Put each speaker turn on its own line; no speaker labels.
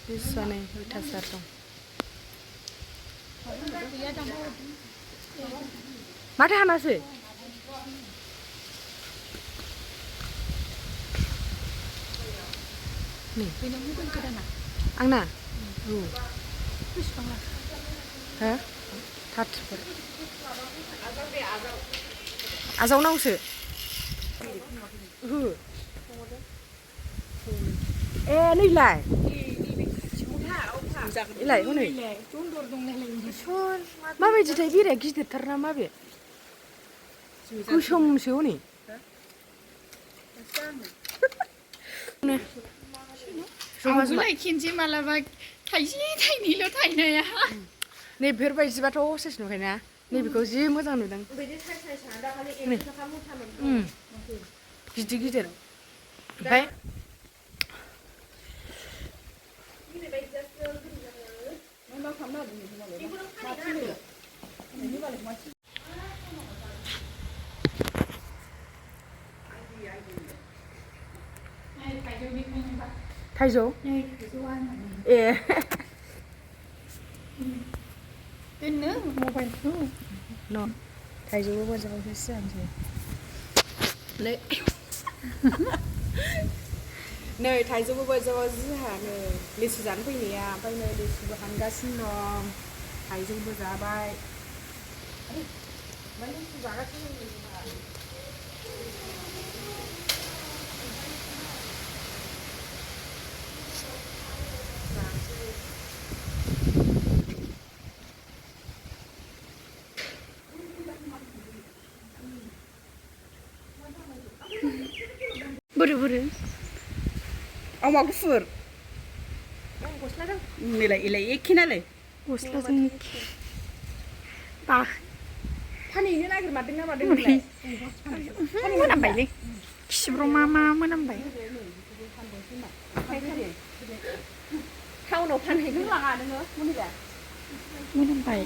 लिसुआनो अयथासार दं माथो हानासै आंना औ हो 30 आजावनावसो हो ए नैलाय इलाय हनै माबायदिथाय बेराया गिदिरथार ना माबे गोसोमसो हनै
आवगोलाय खेनसे मालाबा थाइसे थाइनैल' थाइनाया
नैबेफोरबायदिबाथ' सेस नुखायोना नैबेखौ जि मोजां नुदों गिदिर गिदिर ओमफ्राय थाइजौ ए
दोननो मबाइलखौ
न' थाइजौबो मोजाङैसो जानोसै नै थाइजौबो मोजाङाव जोंहानो लिसु जानो फैनाया ओमफ्राय नै लिसुबो हानगासिनो दं थाइजौबो जाबाय ओमफ्राय लिसु जागासिनो दं
बोरो
अमा गुफुर नैलाय इलाय एखे नालाय
गस्लाजों बा
फानहैनो नागिर मारदों ना मादों नोंलाय
मोनामबायलै खिब्र' मा मोनामबाय
टाउनाव फानहैनो लाङा नोङो मनिबा
मोनामबाय